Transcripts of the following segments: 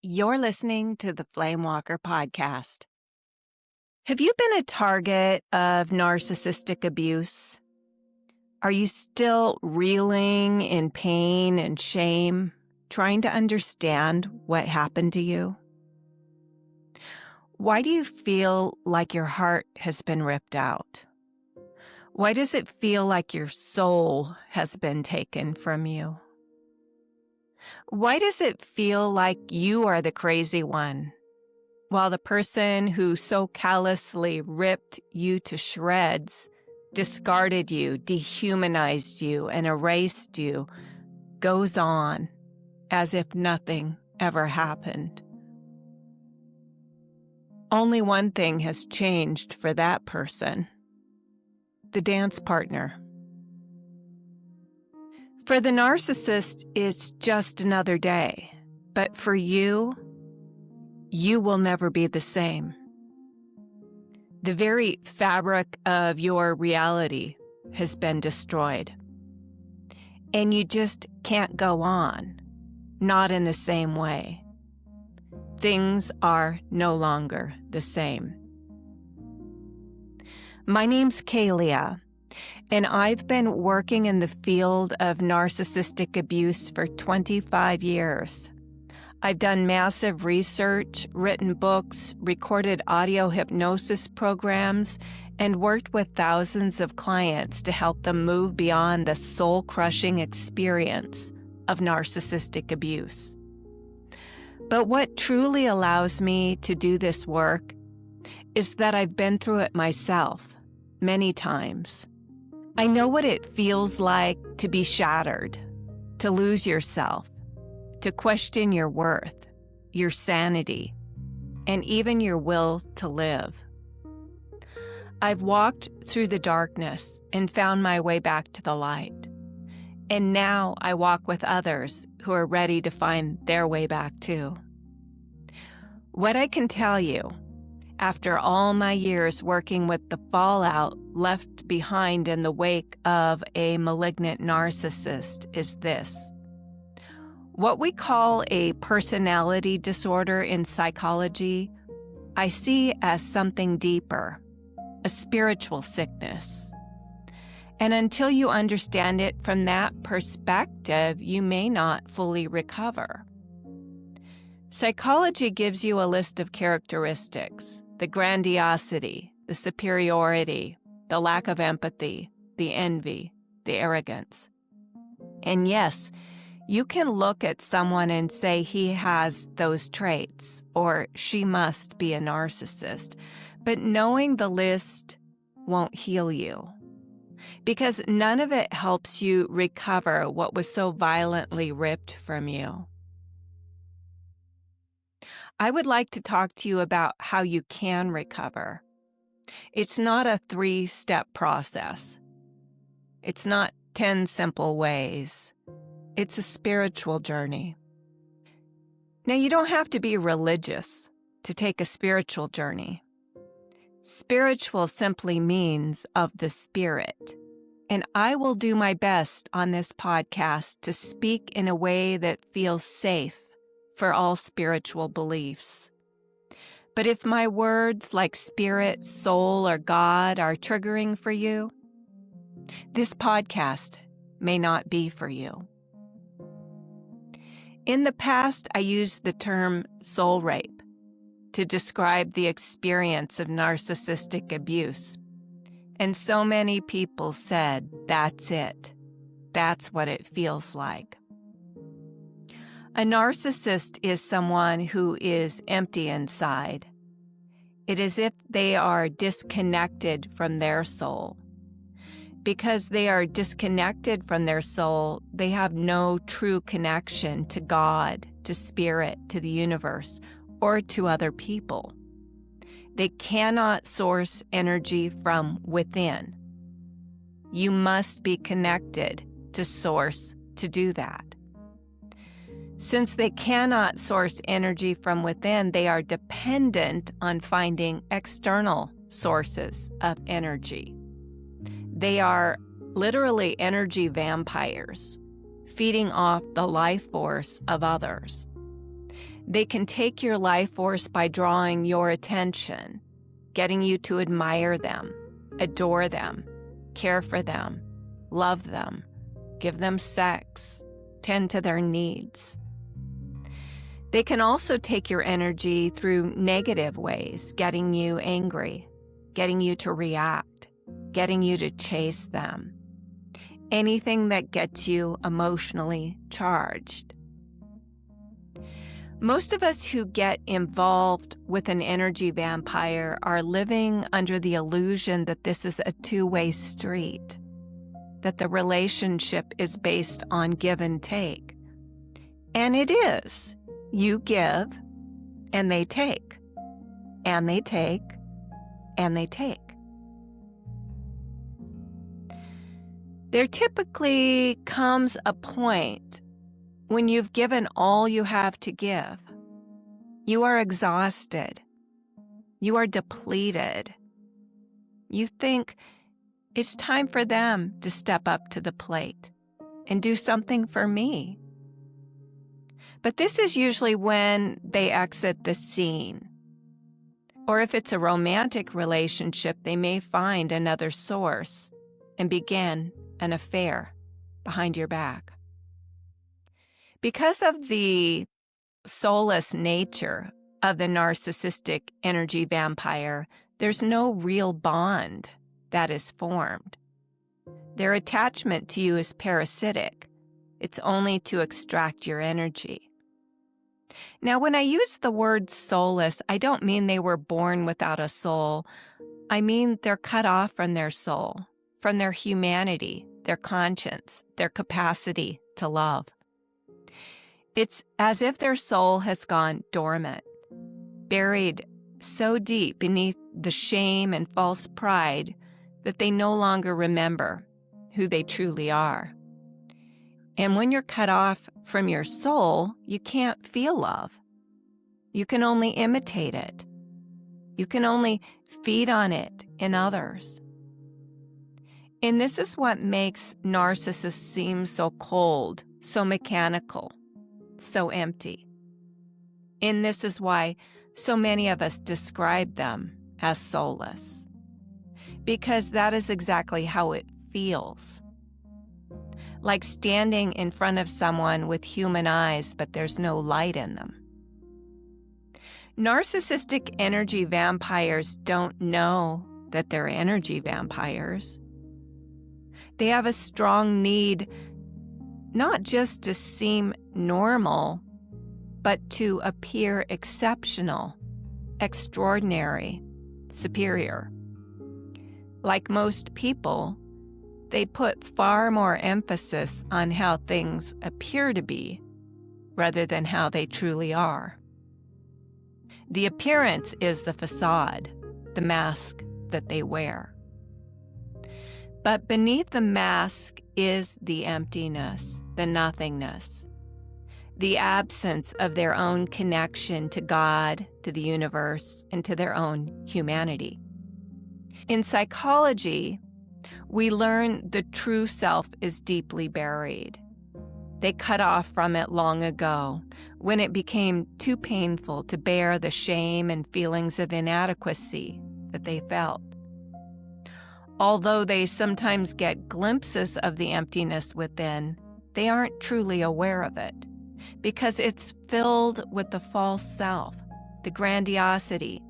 You're listening to the Flame Walker podcast. Have you been a target of narcissistic abuse? Are you still reeling in pain and shame, trying to understand what happened to you? Why do you feel like your heart has been ripped out? Why does it feel like your soul has been taken from you? Why does it feel like you are the crazy one, while the person who so callously ripped you to shreds, discarded you, dehumanized you, and erased you, goes on as if nothing ever happened? Only one thing has changed for that person: the dance partner. For the narcissist, it's just another day. But for you, you will never be the same. The very fabric of your reality has been destroyed. And you just can't go on, not in the same way. Things are no longer the same. My name's Kaleah, and I've been working in the field of narcissistic abuse for 25 years. I've done massive research, written books, recorded audio hypnosis programs, and worked with thousands of clients to help them move beyond the soul-crushing experience of narcissistic abuse. But what truly allows me to do this work is that I've been through it myself many times. I know what it feels like to be shattered, to lose yourself, to question your worth, your sanity, and even your will to live. I've walked through the darkness and found my way back to the light. And now I walk with others who are ready to find their way back too. What I can tell you, after all my years working with the fallout left behind in the wake of a malignant narcissist, is this. What we call a personality disorder in psychology, I see as something deeper, a spiritual sickness. And until you understand it from that perspective, you may not fully recover. Psychology gives you a list of characteristics: the grandiosity, the superiority, the lack of empathy, the envy, the arrogance. And yes, you can look at someone and say he has those traits, or she must be a narcissist, but knowing the list won't heal you, because none of it helps you recover what was so violently ripped from you. I would like to talk to you about how you can recover. It's not a 3-step process. It's not 10 simple ways. It's a spiritual journey. Now, you don't have to be religious to take a spiritual journey. Spiritual simply means of the spirit. And I will do my best on this podcast to speak in a way that feels safe for all spiritual beliefs. But if my words like spirit, soul, or God are triggering for you, this podcast may not be for you. In the past, I used the term soul rape to describe the experience of narcissistic abuse. And so many people said, that's it. That's what it feels like. A narcissist is someone who is empty inside. It is as if they are disconnected from their soul. Because they are disconnected from their soul, they have no true connection to God, to spirit, to the universe, or to other people. They cannot source energy from within. You must be connected to source to do that. Since they cannot source energy from within, they are dependent on finding external sources of energy. They are literally energy vampires, feeding off the life force of others. They can take your life force by drawing your attention, getting you to admire them, adore them, care for them, love them, give them sex, tend to their needs. They can also take your energy through negative ways, getting you angry, getting you to react, getting you to chase them. Anything that gets you emotionally charged. Most of us who get involved with an energy vampire are living under the illusion that this is a two-way street, that the relationship is based on give and take. And it is. You give, and they take, and they take, and they take. There typically comes a point when you've given all you have to give. You are exhausted. You are depleted. You think it's time for them to step up to the plate and do something for me. But this is usually when they exit the scene. Or if it's a romantic relationship, they may find another source and begin an affair behind your back. Because of the soulless nature of the narcissistic energy vampire, there's no real bond that is formed. Their attachment to you is parasitic. It's only to extract your energy. Now, when I use the word soulless, I don't mean they were born without a soul. I mean they're cut off from their soul, from their humanity, their conscience, their capacity to love. It's as if their soul has gone dormant, buried so deep beneath the shame and false pride that they no longer remember who they truly are. And when you're cut off from your soul, you can't feel love. You can only imitate it. You can only feed on it in others. And this is what makes narcissists seem so cold, so mechanical, so empty. And this is why so many of us describe them as soulless. Because that is exactly how it feels. Like standing in front of someone with human eyes, but there's no light in them. Narcissistic energy vampires don't know that they're energy vampires. They have a strong need not just to seem normal, but to appear exceptional, extraordinary, superior. Like most people, they put far more emphasis on how things appear to be rather than how they truly are. The appearance is the facade, the mask that they wear. But beneath the mask is the emptiness, the nothingness, the absence of their own connection to God, to the universe, and to their own humanity. In psychology, we learn the true self is deeply buried. They cut off from it long ago, when it became too painful to bear the shame and feelings of inadequacy that they felt. Although they sometimes get glimpses of the emptiness within, they aren't truly aware of it, because it's filled with the false self, the grandiosity,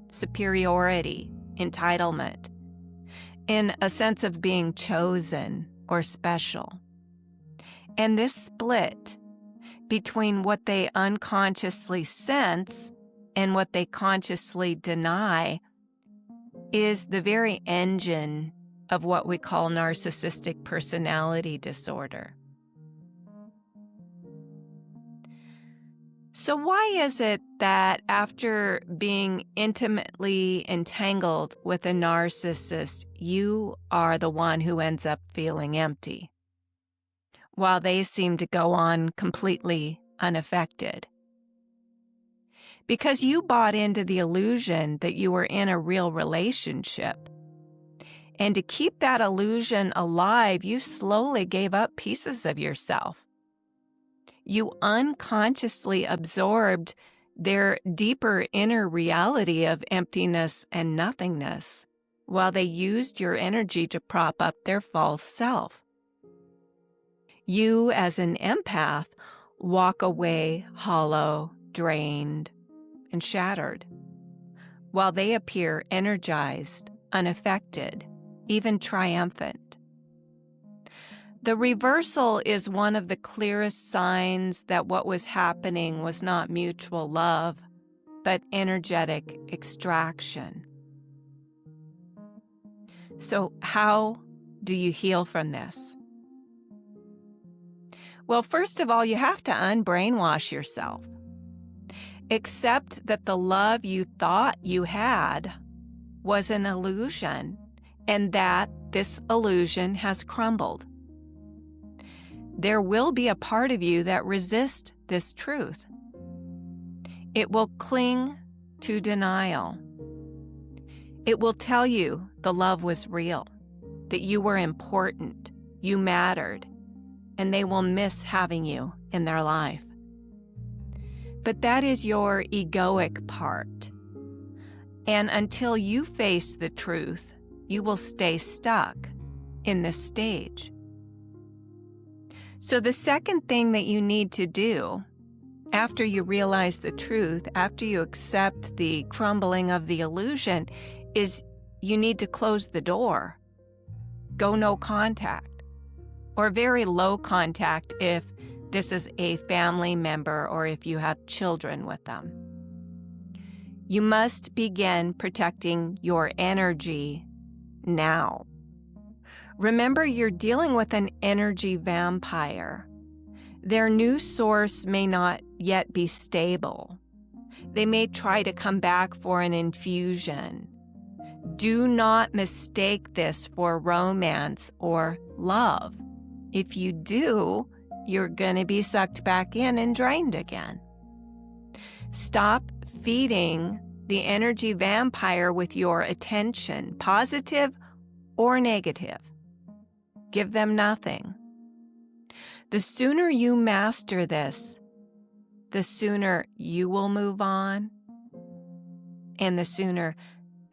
superiority, entitlement, in a sense of being chosen or special. And this split between what they unconsciously sense and what they consciously deny is the very engine of what we call narcissistic personality disorder. So why is it that after being intimately entangled with a narcissist, you are the one who ends up feeling empty, while they seem to go on completely unaffected? Because you bought into the illusion that you were in a real relationship. And to keep that illusion alive, you slowly gave up pieces of yourself. You unconsciously absorbed their deeper inner reality of emptiness and nothingness, while they used your energy to prop up their false self. You, as an empath, walk away hollow, drained, and shattered, while they appear energized, unaffected, even triumphant. The reversal is one of the clearest signs that what was happening was not mutual love, but energetic extraction. So, how do you heal from this? Well, first of all, you have to unbrainwash yourself. Accept that the love you thought you had was an illusion, and that this illusion has crumbled. There will be a part of you that resists this truth. It will cling to denial. It will tell you the love was real, that you were important, you mattered, and they will miss having you in their life. But that is your egoic part. And until you face the truth, you will stay stuck in this stage. So the second thing that you need to do after you realize the truth, after you accept the crumbling of the illusion, is you need to close the door. Go no contact, or very low contact if this is a family member or if you have children with them. You must begin protecting your energy now. Remember, you're dealing with an energy vampire. Their new source may not yet be stable. They may try to come back for an infusion. Do not mistake this for romance or love. If you do, you're going to be sucked back in and drained again. Stop feeding the energy vampire with your attention, positive or negative. Give them nothing. The sooner you master this, the sooner you will move on, and the sooner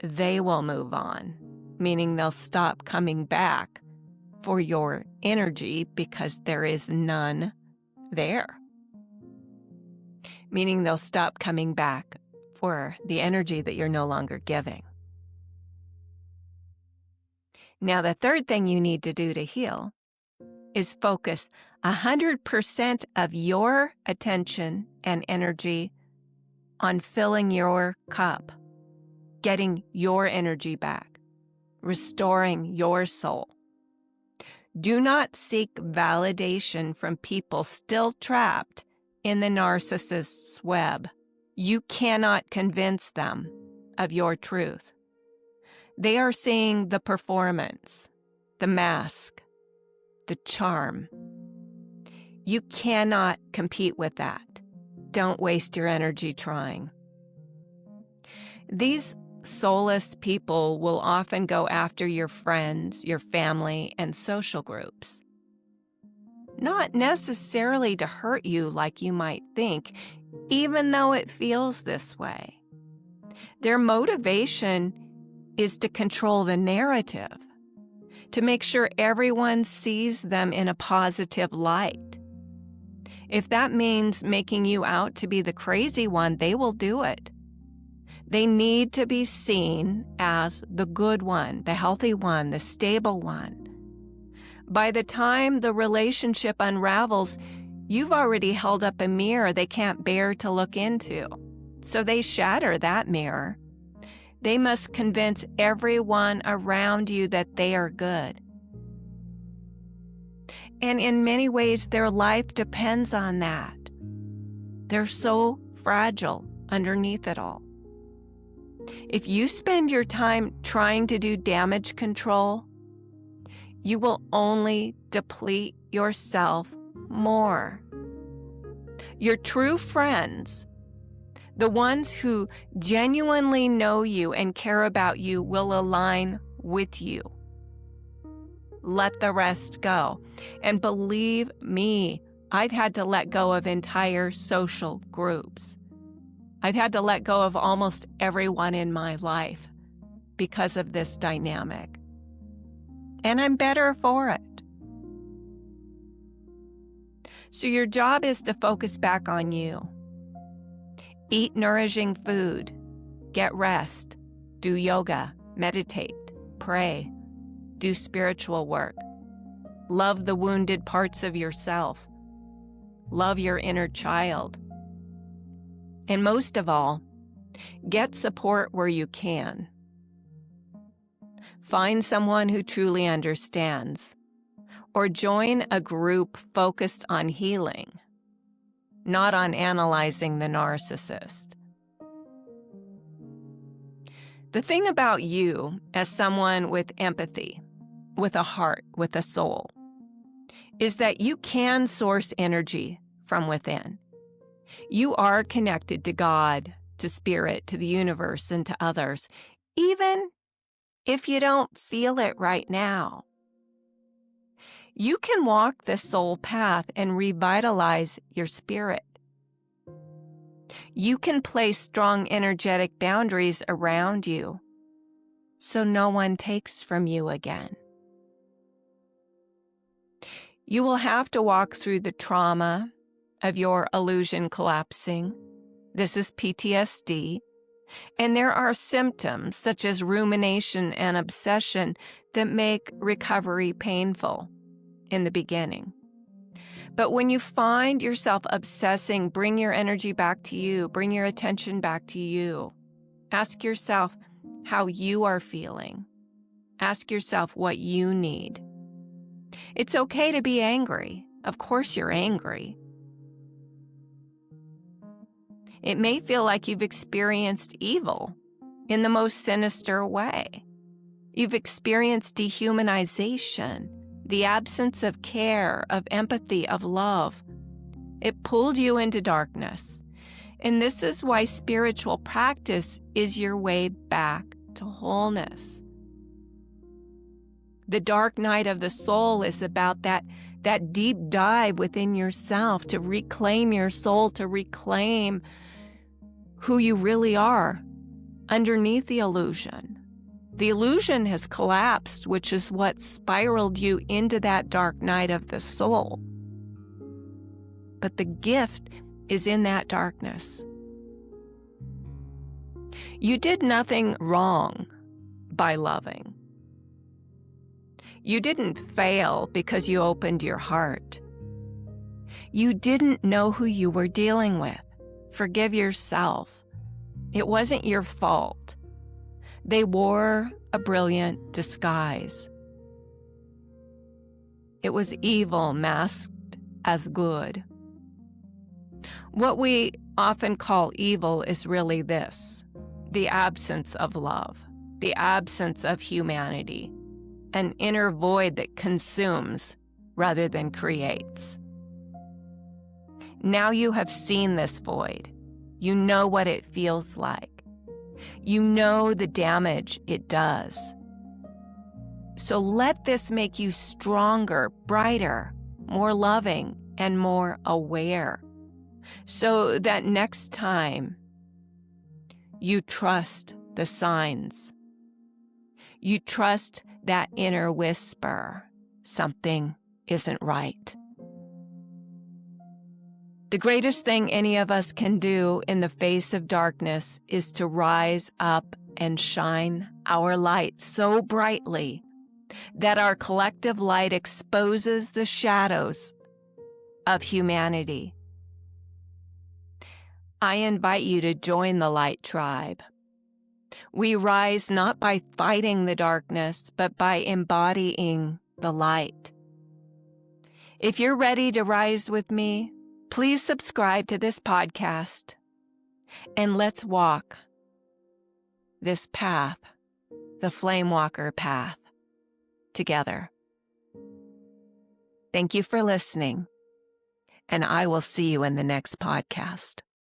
they will move on, meaning they'll stop coming back for your energy because there is none there. Meaning they'll stop coming back for the energy that you're no longer giving. Now, the third thing you need to do to heal is focus 100% of your attention and energy on filling your cup, getting your energy back, restoring your soul. Do not seek validation from people still trapped in the narcissist's web. You cannot convince them of your truth. They are seeing the performance, the mask, the charm. You cannot compete with that. Don't waste your energy trying. These soulless people will often go after your friends, your family, and social groups. Not necessarily to hurt you like you might think, even though it feels this way. Their motivation is to control the narrative, to make sure everyone sees them in a positive light. If that means making you out to be the crazy one, they will do it. They need to be seen as the good one, the healthy one, the stable one. By the time the relationship unravels, you've already held up a mirror they can't bear to look into. So they shatter that mirror. They must convince everyone around you that they are good. And in many ways, their life depends on that. They're so fragile underneath it all. If you spend your time trying to do damage control, you will only deplete yourself more. Your true friends, the ones who genuinely know you and care about you, will align with you. Let the rest go. And believe me, I've had to let go of entire social groups. I've had to let go of almost everyone in my life because of this dynamic. And I'm better for it. So your job is to focus back on you. Eat nourishing food, get rest, do yoga, meditate, pray, do spiritual work. Love the wounded parts of yourself. Love your inner child. And most of all, get support where you can. Find someone who truly understands, or join a group focused on healing, not on analyzing the narcissist. The thing about you as someone with empathy, with a heart, with a soul, is that you can source energy from within. You are connected to God, to spirit, to the universe, and to others, even if you don't feel it right now. You can walk the soul path and revitalize your spirit. You can place strong energetic boundaries around you so no one takes from you again. You will have to walk through the trauma of your illusion collapsing. This is PTSD. And there are symptoms such as rumination and obsession that make recovery painful in the beginning. But when you find yourself obsessing, bring your energy back to you, bring your attention back to you. Ask yourself how you are feeling. Ask yourself what you need. It's okay to be angry. Of course you're angry. It may feel like you've experienced evil in the most sinister way. You've experienced dehumanization, the absence of care, of empathy, of love. It pulled you into darkness. And this is why spiritual practice is your way back to wholeness. The dark night of the soul is about that deep dive within yourself to reclaim your soul, to reclaim who you really are underneath the illusion. The illusion has collapsed, which is what spiraled you into that dark night of the soul. But the gift is in that darkness. You did nothing wrong by loving. You didn't fail because you opened your heart. You didn't know who you were dealing with. Forgive yourself. It wasn't your fault. They wore a brilliant disguise. It was evil masked as good. What we often call evil is really this: the absence of love, the absence of humanity, an inner void that consumes rather than creates. Now you have seen this void. You know what it feels like. You know the damage it does. So let this make you stronger, brighter, more loving, and more aware, so that next time you trust the signs. You trust that inner whisper, something isn't right. The greatest thing any of us can do in the face of darkness is to rise up and shine our light so brightly that our collective light exposes the shadows of humanity. I invite you to join the light tribe. We rise not by fighting the darkness, but by embodying the light. If you're ready to rise with me, please subscribe to this podcast, and let's walk this path, the Flame Walker path, together. Thank you for listening, and I will see you in the next podcast.